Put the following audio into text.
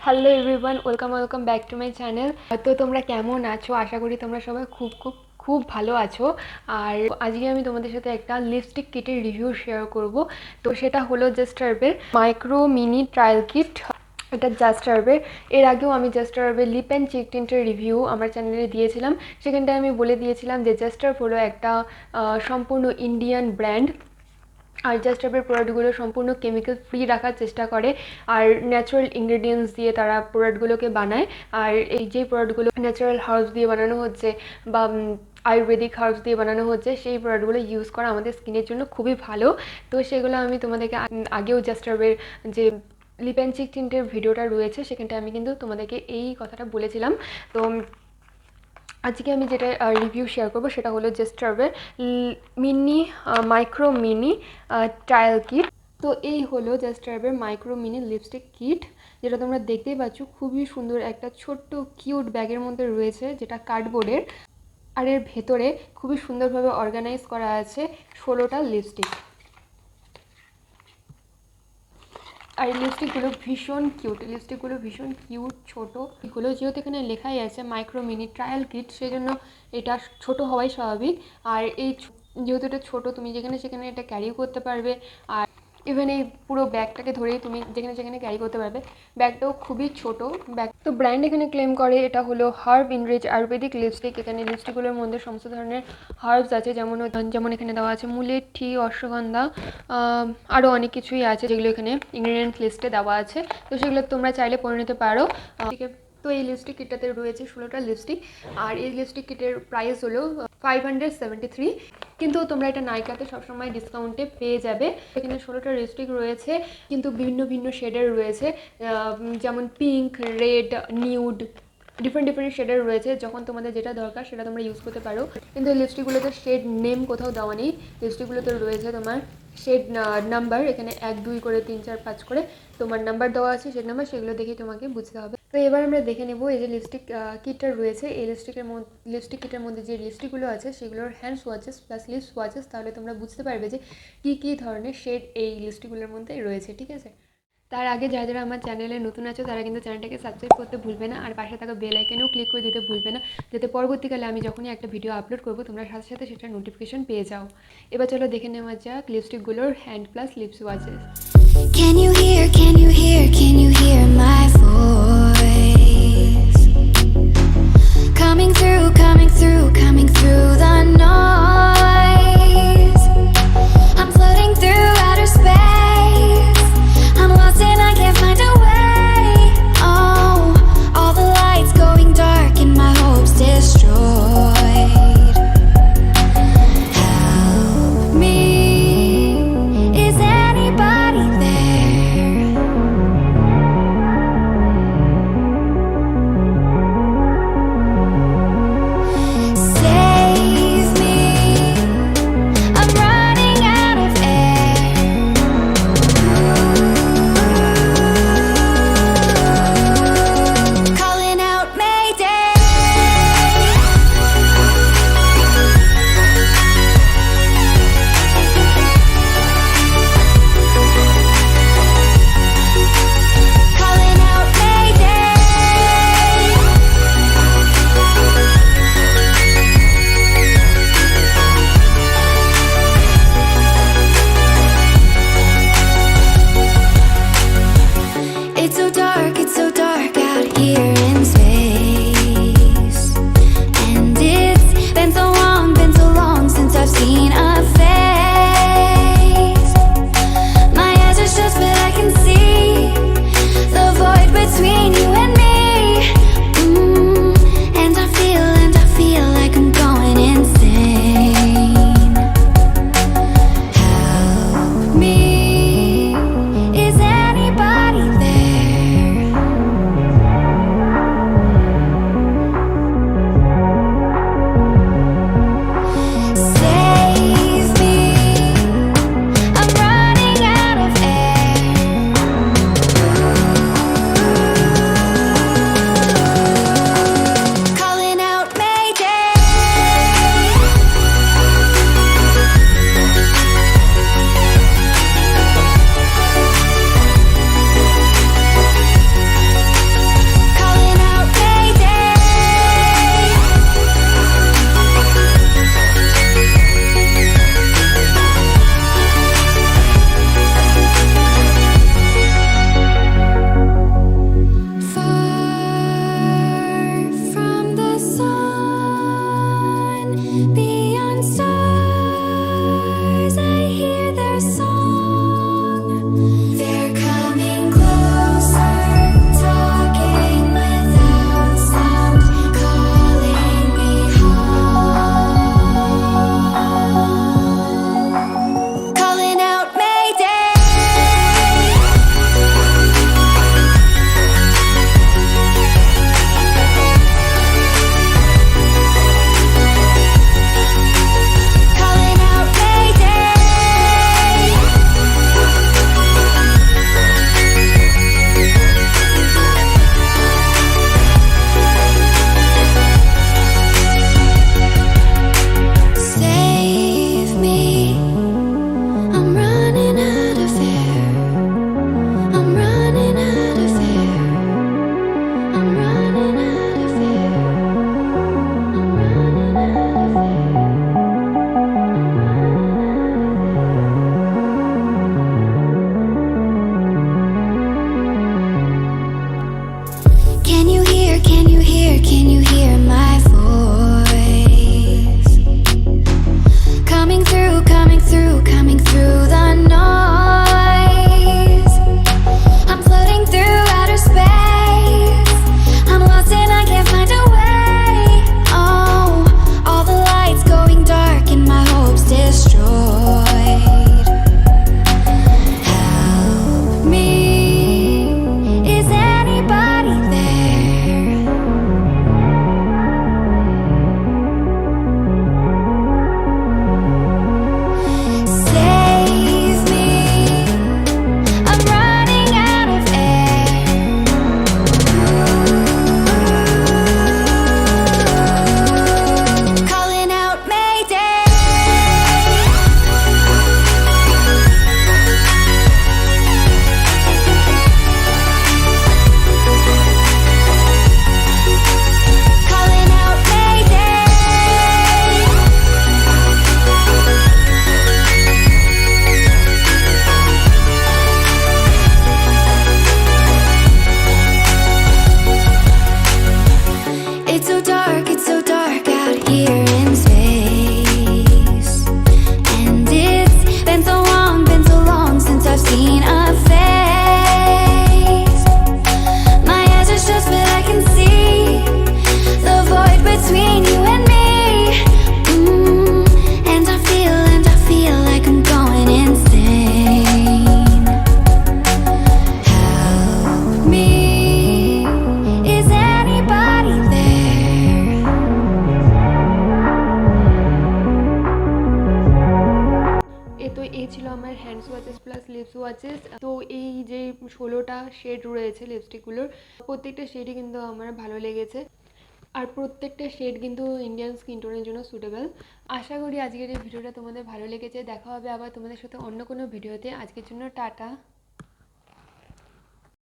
Hello everyone, welcome back to my channel. তো তোমরা কেমন আছো? আশা করি তোমরা সবাই খুব খুব খুব ভালো আছো। আর আজকে আমি তোমাদের সাথে একটা লিপস্টিক কিটের রিভিউ শেয়ার করব। তো সেটা হলো জাস্ট হার্বের মাইক্রো মিনি ট্রায়াল কিট। এটা জাস্ট হার্বের। এর আগেও আমি জাস্ট হার্বের লিপ অ্যান্ড চিক টিন্টের রিভিউ আমার চ্যানেলে দিয়েছিলাম। সেখানটায় আমি বলে দিয়েছিলাম যে জাস্ট হার্ব হলো একটা সম্পূর্ণ ইন্ডিয়ান ব্র্যান্ড। আর জাস্ট হার্বের প্রোডাক্টগুলো সম্পূর্ণ কেমিক্যাল ফ্রি রাখার চেষ্টা করে আর ন্যাচারাল ইনগ্রেডিয়েন্টস দিয়ে তারা প্রোডাক্টগুলোকে বানায়। আর এই যে প্রোডাক্টগুলো ন্যাচারাল হার্বস দিয়ে বানানো হচ্ছে বা আয়ুর্বেদিক হার্বস দিয়ে বানানো হচ্ছে, সেই প্রোডাক্টগুলো ইউজ করা আমাদের স্কিনের জন্য খুবই ভালো। তো সেগুলো আমি তোমাদেরকে আগেও জাস্ট হার্বের যে লিপ অ্যান্ড চিক টিন্টের ভিডিওটা রয়েছে সেখানটা আমি কিন্তু তোমাদেরকে এই কথাটা বলেছিলাম। তো আজকে আমি যেটা রিভিউ শেয়ার করবো সেটা হলো জাস্ট হার্বের মাইক্রো মিনি ট্রায়াল কিট। তো এই হলো জাস্ট হার্বের মাইক্রো মিনি লিপস্টিক কিট, যেটা তোমরা দেখতেই পাচ্ছ। খুবই সুন্দর একটা ছোট্ট কিউট ব্যাগের মধ্যে রয়েছে, যেটা কার্ডবোর্ডের। আর এর ভেতরে খুবই সুন্দরভাবে অর্গানাইজ করা আছে 16টা লিপস্টিক। আর এই লিপস্টিকগুলো ভীষণ কিউট ছোটো এগুলো। যেহেতু এখানে লেখাই আছে মাইক্রো মিনি ট্রায়াল কিট, সেই জন্য এটা ছোট হওয়াই স্বাভাবিক। আর এই যেহেতু এটা ছোটো, তুমি যেখানে সেখানে এটা ক্যারিও করতে পারবে। আর ইভেন এই পুরো ব্যাগটাকে ধরেই তুমি যেখানে সেখানে ক্যারি করতে পারবে। ব্যাগটাও খুবই ছোট ব্যাগ। তো ব্র্যান্ড এখানে ক্লেম করে এটা হলো হার্ব ইনরিচ আয়ুর্বেদিক লিপস্টিক। এখানে লিপস্টিকগুলোর মধ্যে সমস্ত ধরনের হার্বস আছে, যেমন এখানে দেওয়া আছে মুলেঠি, অশ্বগন্ধা, আরও অনেক কিছুই আছে যেগুলো এখানে ইনগ্রিডিয়েন্ট লিস্টে দেওয়া আছে। তো সেগুলো তোমরা চাইলে পড়ে নিতে পারো। তো এই লিপস্টিক কিটটাতে রয়েছে 16টা লিপস্টিক। আর এই লিপস্টিক কিটের প্রাইস হলো 573। কিন্তু তোমরা এটা নাইকাতে সবসময় ডিসকাউন্টে পেয়ে যাবে। এখানে 16টা লিপস্টিক রয়েছে, কিন্তু ভিন্ন শেডের রয়েছে, যেমন পিঙ্ক, রেড, নিউড, ডিফারেন্ট শেডের রয়েছে। যখন তোমাদের যেটা দরকার সেটা তোমরা ইউজ করতে পারো। কিন্তু এই লিপস্টিকগুলোতে শেড নেম কোথাও দেওয়া নেই। লিপস্টিকগুলোতে রয়েছে তোমার শেড নাম্বার, এখানে 1 2 করে 3 4 5 করে তোমার নাম্বার দেওয়া আছে, শেড নাম্বার। সেগুলো দেখেই তোমাকে বুঝতে হবে। তো এবার আমরা দেখে নেব এই যে লিপস্টিক কিটটা রয়েছে। এই লিপস্টিক কিটের মধ্যে যে লিপস্টিকগুলো আছে সেগুলোর hand swatches plus lips swatches. তাহলে তোমরা বুঝতে পারবে যে কী ধরনের শেড এই লিপস্টিকগুলোর মধ্যে রয়েছে, ঠিক আছে? তার আগে যারা আমার চ্যানেলে নতুন আছো তারা কিন্তু চ্যানেলটাকে সাবস্ক্রাইব করতে ভুলবে না, আর পাশে থাকা বেল আইকনেও ক্লিক করে দিতে ভুলবে না, যাতে পরবর্তীকালে আমি যখনই একটা ভিডিও আপলোড করবো তোমরা সাথে সাথে সেটার নোটিফিকেশন পেয়ে যাও। এবার চলো দেখে নেওয়া যাক লিপস্টিকগুলোর hand plus lips swatches. Can you hear my voice? Coming through the noise. I'm floating through outer space. I'm lost and I can't find a way. Oh, all the lights going dark and my hopes destroyed. Help me. Is anybody there? Save me. I'm running out of air. Calling out Mayday. Calling out Mayday. It's so dark out here in space. And it's been so long since I've seen a face. My eyes are shut but I can see the void between you and me. And I feel like I'm going insane. Help me. Is anybody there? can you hear my voice? Coming through, coming through, coming through the noise. I'm floating through outer space. I'm lost and I can't find a way. Oh, all the lights going dark and my hopes destroyed. Help me. Is anybody there? Save me. I'm running out of air. Calling out Mayday. Calling out Mayday. It's so dark out here in space. And it's been so long since I've seen a face. My eyes are shut but I can see the void between you and me. And I feel like I'm going insane. Help me. Is anybody there? তো এই ছিল আমার hand swatches plus lips swatches. তো এই যে 16টা shade রয়েছে লিপস্টিকগুলোর, প্রত্যেকটা শেডই কিন্তু আমার ভালো লেগেছে, আর প্রত্যেকটা শেড কিন্তু ইন্ডিয়ান স্কিন টোনের জন্য সুটেবল। আশা করি আজকের এই ভিডিওটা তোমাদের ভালো লেগেছে। দেখা হবে আবার তোমাদের সাথে অন্য কোনো ভিডিওতে। আজকের জন্য টাটা।